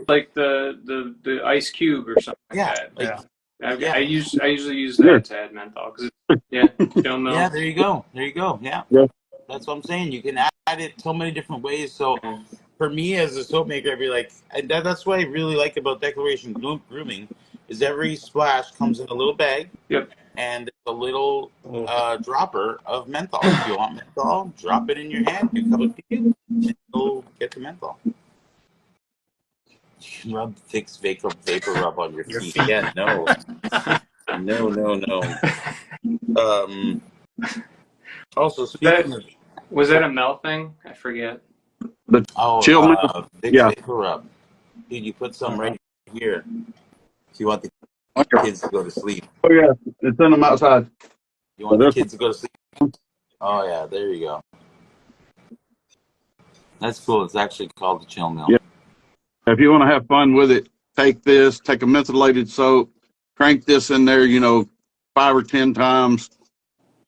like the ice cube or something like that. Yeah. I usually use Yeah. that to add menthol because chill milk. Yeah, there you go. There you go. Yeah. Yeah. That's what I'm saying. You can add it so many different ways. So Yeah. for me as a soap maker, I'd be like, and that's what I really like about Declaration Grooming is every splash comes in a little bag. Yep. And a little dropper of menthol. If you want menthol, drop it in your hand. Do a couple of pew, and you'll get the menthol. Rub, fix, vapor rub on your feet. Yeah, no. No. Also, speaking of... Was that a Mel thing? I forget. Chill milk. Vicks Yeah. Vapor Rub. Dude, you put some right here if you want the kids to go to sleep. Oh yeah, it's in them outside. You want the kids to go to sleep? Oh yeah, there you go. That's cool. It's actually called the Chill Milk. Yeah. If you want to have fun with it, take a mentholated soap, crank this in there, 5 or 10 times.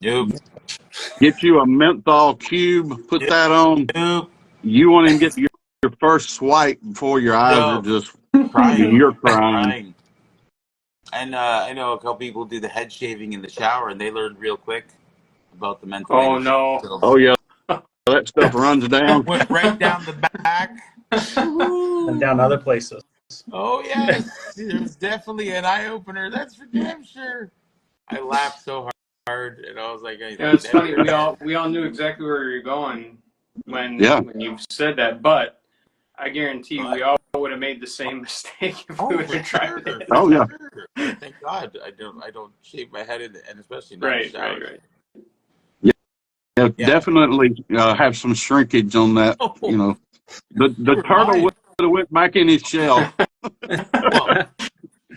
Nope. Get you a menthol cube, put that on. Nope. You want to get your first swipe before your eyes are just crying. You're crying. And I know a couple people do the head shaving in the shower, and they learned real quick about the menthol. Oh no! Oh yeah, that stuff runs down. Went right down the back. And down other places. Oh yes, there's definitely an eye opener. That's for damn sure. I laughed so hard, and I was like, it's funny. We all knew exactly where you were going when you said that, but I guarantee we all would have made the same mistake if we would have tried it. Oh yeah. Thank God I don't shave my head and especially not Right. Yeah, definitely have some shrinkage on that. The turtle would have went back in his shell. Well,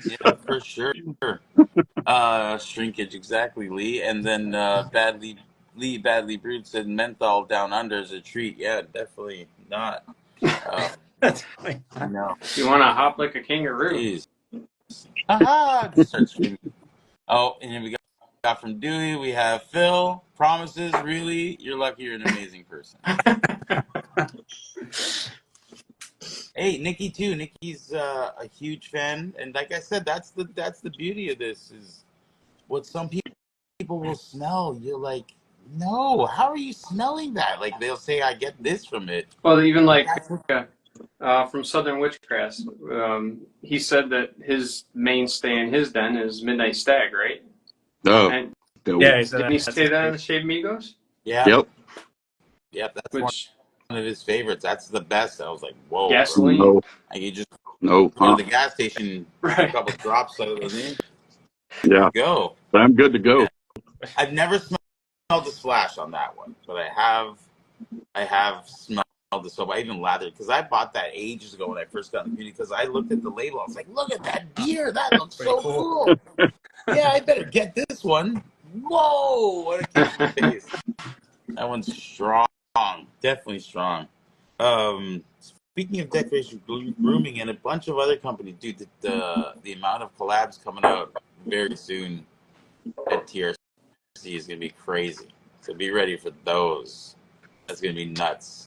yeah, for sure. Shrinkage, exactly, Lee. And then Badly Brewed said menthol down under is a treat. Yeah, definitely not. No. You want to hop like a kangaroo? Jeez. Aha! Just start screaming. Oh, and then we got from Dewey. We have Phil. Promises, really? You're lucky you're an amazing person. Hey, Nikki too. Nikki's a huge fan, and like I said, that's the beauty of this is what some people will smell. You're like, no, how are you smelling that? Like they'll say, I get this from it. Well, even like from Southern Witchcraft, he said that his mainstay in his den is Midnight Stag, right? Oh, and, yeah. Didn't he say that in the Shave Migos? Yeah. Yep. That's one of his favorites. That's the best. I was like, whoa. Gasoline? No. Like you just No. go to the gas station, a couple drops out of the thing. Yeah. Go. I'm good to go. Yeah. I've never smelled the splash on that one, but I have smelled the soap. I even lathered because I bought that ages ago when I first got in the community because I looked at the label. I was like, look at that beer. That looks so cool. Yeah, I better get this one. Whoa, what a kick in the face. That one's strong. Definitely strong. Speaking of Declaration Grooming and a bunch of other companies, dude, the amount of collabs coming out very soon at TRC is going to be crazy. So be ready for those. That's going to be nuts.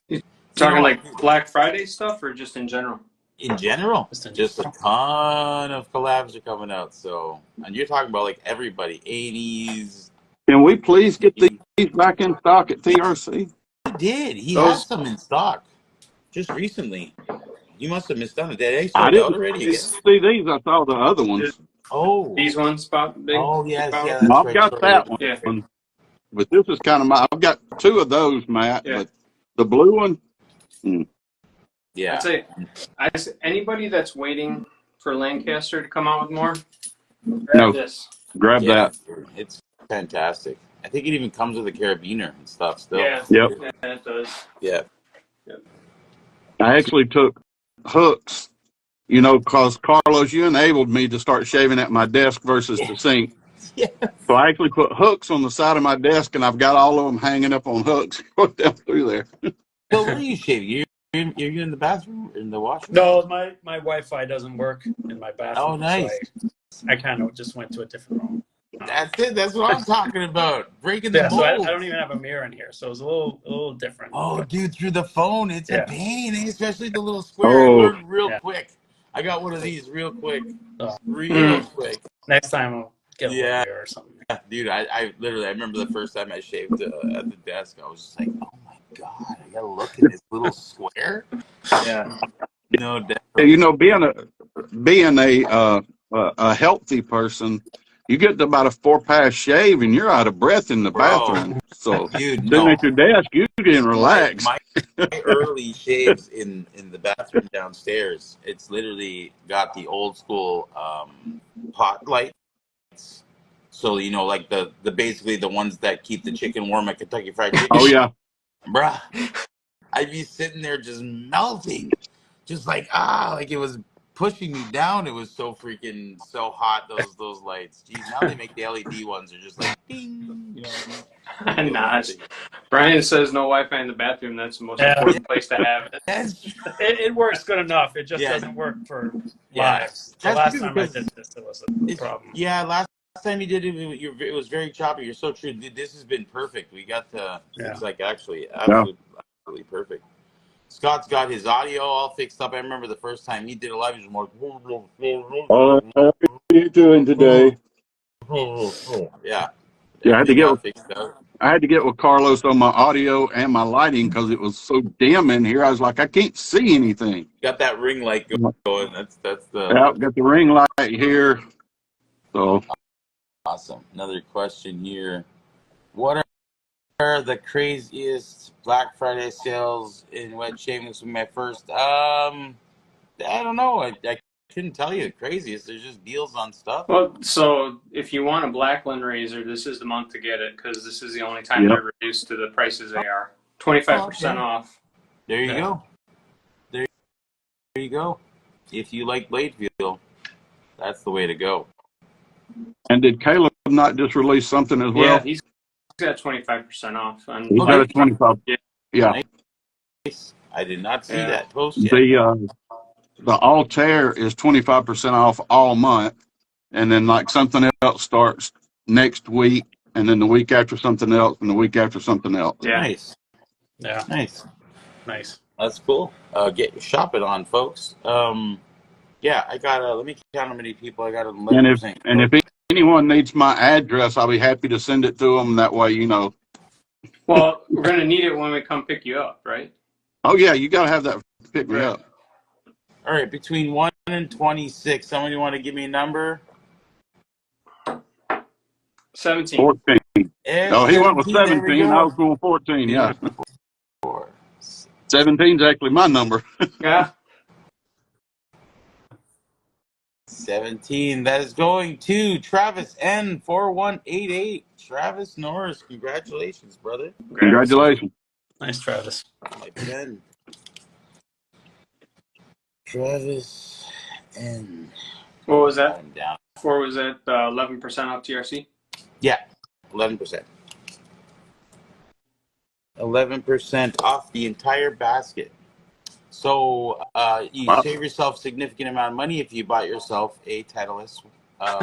Talking like Black Friday stuff or just in general? In general, just a ton of collabs are coming out. So, and you're talking about like everybody, 80s. Can we please get these back in stock at TRC? He did. He has some in stock just recently. You must have missed on it. Did they sold out already? See these. I saw the other ones. Oh, these ones spot big. Oh yes, yeah. That's I've got that one. Yeah. But this is kind of I've got two of those, Matt. Yeah. But the blue one. Yeah. I'd say anybody that's waiting for Lancaster to come out with more, grab this. Grab that. It's fantastic. I think it even comes with a carabiner and stuff still. Yeah. Yep. Yeah, it does. Yeah. Yep. I actually took hooks, because Carlos, you enabled me to start shaving at my desk versus the sink. Yeah. So I actually put hooks on the side of my desk, and I've got all of them hanging up on hooks going down through there. Well, where are you shaving? You're in the bathroom? In the washroom? No, my Wi-Fi doesn't work in my bathroom. Oh, nice. So I kind of just went to a different room. That's it. That's what I'm talking about. Breaking the mold. So I don't even have a mirror in here, so it's a little different. Oh, dude, through the phone, it's a pain, especially the little square. Oh. I learned real quick. I got one of these real quick. So Real quick. next time I'll get one Yeah. here or something. Dude, I literally, I remember the first time I shaved at the desk, I was just like, oh my God, I gotta look in this little square. Yeah. No doubt. You know, being a healthy person, you get to about a 4-pass shave and you're out of breath in the bathroom. So Dude, sitting no. at your desk, you can relax. My early shaves in the bathroom downstairs, it's literally got the old school pot lights. So, you know, like the basically the ones that keep the chicken warm at Kentucky Fried Chicken. Oh yeah, Bruh. I'd be sitting there just melting. Just like like it was pushing me down. It was so hot, those lights. Geez, now they make the LED ones are just like ding. You know what I mean? Nice. Brian says no Wi-Fi in the bathroom. That's the most Yeah. important place to have it. That's It works good enough. It just Yeah. doesn't work for Yeah. live. The That's last good time I because did this, it was a problem. Yeah, last time you did it, it was very choppy. You're so true. Dude, this has been perfect. We got it's like actually absolutely perfect. Scott's got his audio all fixed up. I remember the first time he did a live, he was more. how are you doing today? Yeah. Yeah, I had to Everything get got fixed up. I had to get with Carlos on my audio and my lighting because it was so dim in here. I was like, I can't see anything. Got that ring light going. That's the Yeah, got the ring light here. So awesome. Another question here. What are the craziest Black Friday sales in wet shaving? This was my first. I don't know. I couldn't tell you the craziest. There's just deals on stuff. Well, so if you want a Blackland razor, this is the month to get it because this is the only time they're reduced to the prices they are. 25% off. There you go. There you go. If you like blade feel, that's the way to go. and did Caleb not just release something as well? Yeah, he's got 25% off. He's got a 25. Yeah. Nice. I did not see that post yet. The Altair is 25% off all month, and then like something else starts next week, and then the week after something else, and the week after something else. Yeah. Nice. Yeah. Nice. That's cool. Get shopping on, folks. Yeah, I got. Let me count how many people I got. 11%. And if anyone needs my address, I'll be happy to send it to them. That way, you know. Well, we're gonna need it when we come pick you up, right? Oh yeah, you got to have that pick me up. All right, between 1 and 26. Somebody want to give me a number? 17. 14. Oh, he went with 17. I was going 14. Yeah. 17's actually my number. Yeah. 17. That is going to Travis N4188. Travis Norris, congratulations, brother. Congratulations. Nice, Travis. My pen. Travis N. What was that? I'm down. Before was that 11% off TRC? Yeah, 11%. 11% off the entire basket. So you save yourself a significant amount of money if you bought yourself a Titleist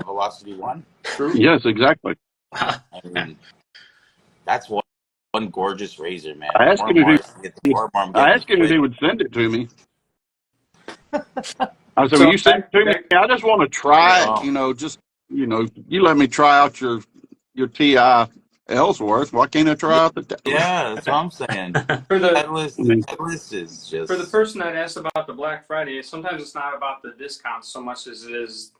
Velocity 1. True. Yes, exactly. I mean, that's one gorgeous razor, man. I asked him if he would send it to me. I said, will you send it to me? I just want to try it, you let me try out your TI Ellsworth. Why can't I try out the Titleist? Yeah, that's what I'm saying. Titleist is just... For the person that asked about the Black Friday, sometimes it's not about the discounts so much as it is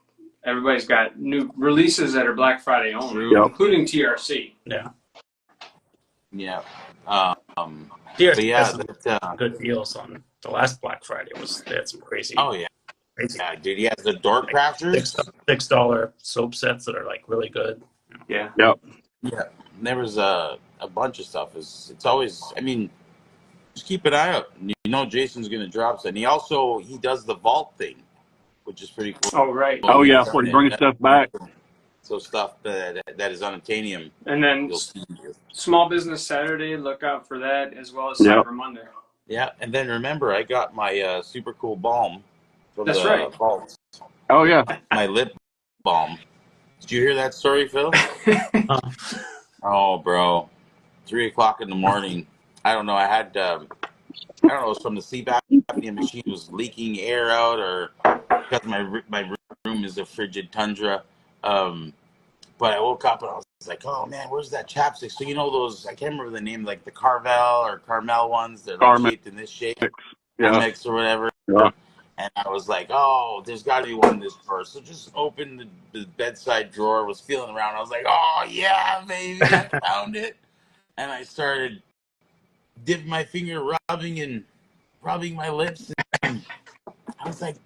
everybody's got new releases that are Black Friday only, including TRC. Yeah. Yeah. TRC has some good deals on the last Black Friday. They had some crazy. Oh, yeah. Yeah, dude, he has the door crafters. $6 soap sets that are like really good. Yeah. Yep. Yeah. There was a bunch of stuff. It's always, I mean, just keep an eye out. You know Jason's going to drop something. He does the vault thing, which is pretty cool. Oh, right. Oh, yeah, where he brings stuff back. So stuff that is unobtainium. And then Small Business Saturday, look out for that, as well as Cyber Monday. Yeah, and then remember, I got my super cool balm from That's right. vault. Oh, yeah. My lip balm. Did you hear that story, Phil? Oh, bro. 3 o'clock in the morning. I don't know. I don't know, it was from the sleep apnea machine was leaking air out, or because my room is a frigid tundra. But I woke up and I was like, oh man, where's that chapstick? So you know those, I can't remember the name, like the Carvel or Carmel ones. They're like Carmex. shaped in this shape, Yeah. Carmex or whatever. Yeah. And I was like, oh, there's got to be one in this drawer. So just opened the bedside drawer, was feeling around. I was like, oh yeah, baby, I found it. And I started dipping my finger, rubbing my lips. And I was like,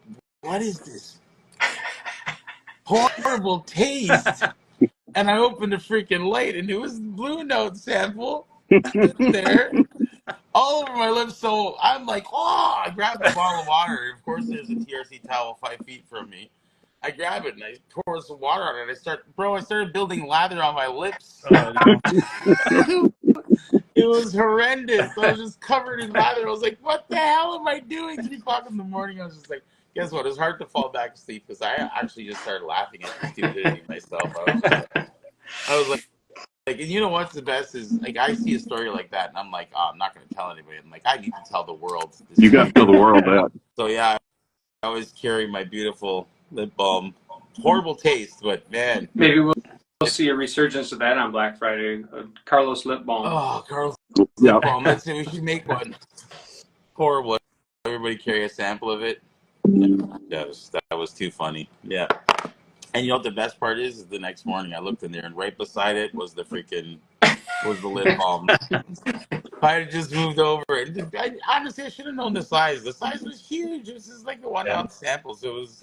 what is this horrible taste? And I opened the freaking light, and it was Blue Note sample there, all over my lips. So I'm like, oh! I grabbed the bottle of water. Of course, there's a TRC towel 5 feet from me. I grab it and I pour some water on it. I started building lather on my lips. It was horrendous. I was just covered in lather. I was like, what the hell am I doing? 3 o'clock in the morning. I was just like, guess what? It was hard to fall back asleep because I actually just started laughing at the stupidity myself. I was like, and you know what's the best is like I see a story like that and I'm like, oh, I'm not going to tell anybody. I'm like, I need to tell the world. This You got to tell the world that. So yeah, I always carry my beautiful lip balm. Horrible taste, but man. Maybe we'll see a resurgence of that on Black Friday. Carlos lip balm. Oh, Carlos Yeah. lip balm. Let's say we should make one. Horrible. Everybody carry a sample of it. That was too funny. Yeah. And you know what the best part is the next morning I looked in there and right beside it was the lip balm. I had just moved over and honestly I should have known the size. The size was huge. It was just like a 1 ounce sample, so it was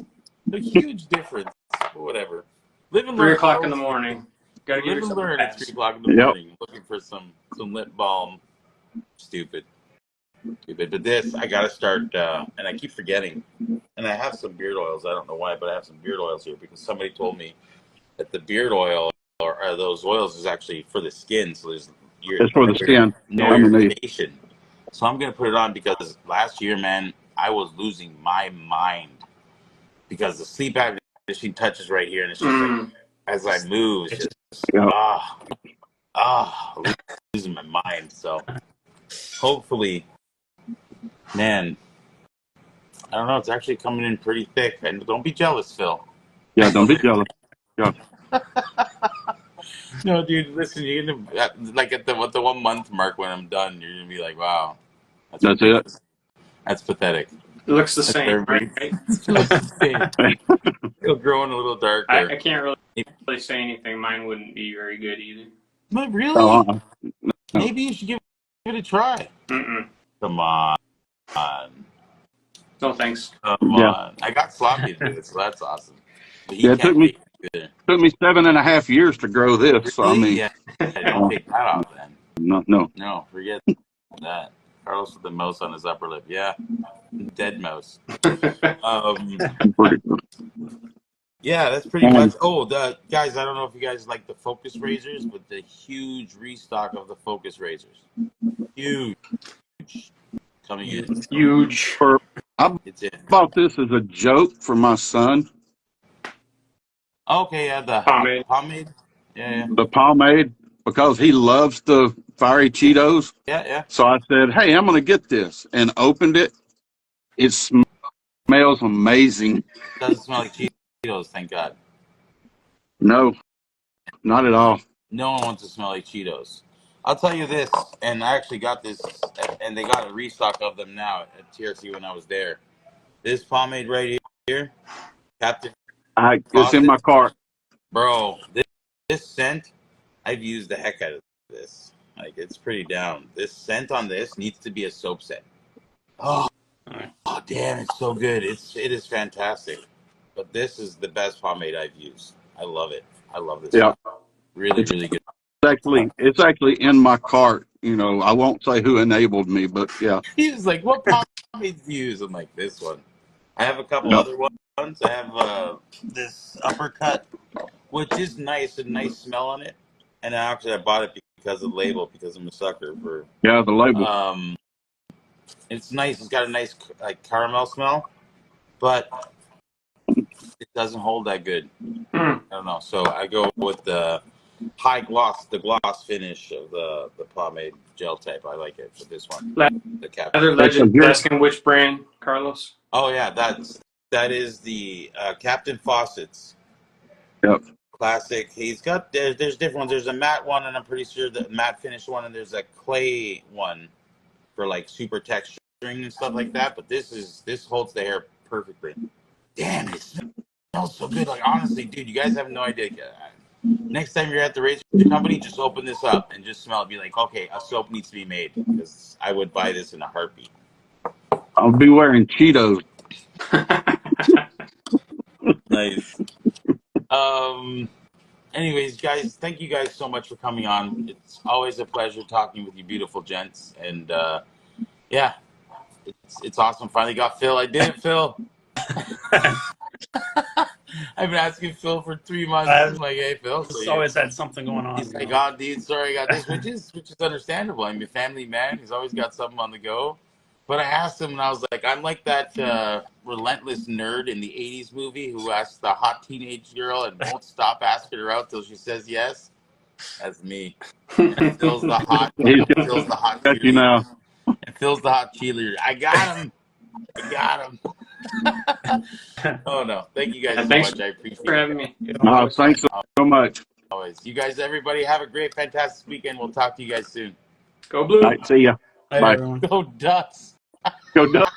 a huge difference. But whatever. Live and learn. 3 o'clock in the morning. Gotta Live give and yourself learn a at pass. 3 o'clock in the morning. Looking for some lip balm. Stupid. But this, I gotta start, and I keep forgetting. And I have some beard oils. I don't know why, but I have some beard oils here because somebody told me that the beard oil or those oils is actually for the skin. So there's It's for the skin. no Underneath. irritation. So I'm gonna put it on because last year, man, I was losing my mind because the sleep apnea machine touches right here, and it's just like as I move, it's just losing my mind. So hopefully. Man, I don't know. It's actually coming in pretty thick. And don't be jealous, Phil. Yeah, don't be jealous. Yeah. No, dude, listen, you're going to, like at the 1 month mark when I'm done, you're going to be like, wow. That's it. That's pathetic. It looks the That's same, right? It looks the same. It'll grow in a little darker. I can't really say anything. Mine wouldn't be very good either. But really? No. Maybe you should give it a try. Mm-mm. Come on. No thanks. Come on. I got Sloppy to do it, so that's awesome. But he Yeah, it can't took me make it. 7.5 years to grow this. So, I Really? mean, Yeah. Don't take that off then. no. No, forget that. Carlos with the mouse on his upper lip. Yeah. Dead mouse. Yeah, that's pretty much. Oh, guys, I don't know if you guys like the Focus razors, but the huge restock of the Focus razors. Huge. Coming in. Huge. It's in. Bought this as a joke for my son. Okay, yeah, the pomade. Yeah. The pomade, because he loves the fiery Cheetos. Yeah. So I said, hey, I'm going to get this, and opened it. It smells amazing. It doesn't smell like Cheetos, thank God. No, not at all. No one wants to smell like Cheetos. I'll tell you this, and I actually got this, and they got a restock of them now at TRC when I was there. This pomade right here, Captain. It's in my cart. Bro, this scent, I've used the heck out of this. Like, it's pretty down. This scent on this needs to be a soap set. Oh damn, it's so good. It is fantastic. But this is the best pomade I've used. I love it. I love this. Yeah. Really, really good. It's actually in my cart. You know, I won't say who enabled me, but yeah. He was like, what pomades do you use? I'm like, this one. I have a couple other ones. I have this Uppercut, which is nice, a nice smell on it. And actually, I bought it because of the label, because I'm a sucker for. Yeah, the label. It's nice. It's got a nice like caramel smell, but it doesn't hold that good. I don't know. So I go with the gloss finish of the pomade gel type. I like it for this one. The cap. Other legend asking which brand, Carlos? Oh yeah, that's That is the Captain Fawcett's Yep. classic. He's got there's different ones. There's a matte one, and I'm pretty sure the matte finish one, and there's a clay one for like super texturing and stuff like that. But this holds the hair perfectly. Damn, it smells so good. Like honestly, dude, you guys have no idea. Next time you're at the razor company, just open this up and just smell it. Be like, okay, a soap needs to be made, because I would buy this in a heartbeat. I'll be wearing Cheetos. Nice. Anyways, guys, thank you guys so much for coming on. It's always a pleasure talking with you beautiful gents. And yeah, it's awesome. Finally got Phil. I did it, Phil. I've been asking Phil for 3 months. I'm like, hey, Phil. He's always had something going on. He's like, oh, dude, sorry, I got this, which is understandable. I'm a family man. He's always got something on the go. But I asked him, and I was like, I'm like that relentless nerd in the 80s movie who asks the hot teenage girl and won't stop asking her out till she says yes. That's me. And Phil's the hot Got you now. And Phil's the hot cheerleader. I got him. Oh, no. Thank you guys so thanks much. I appreciate for it. having me. Thanks so much. Always. You guys, everybody, have a great, fantastic weekend. We'll talk to you guys soon. Go Blue. All right, see ya. Hey, Bye. everyone. Go Ducks. Go Ducks.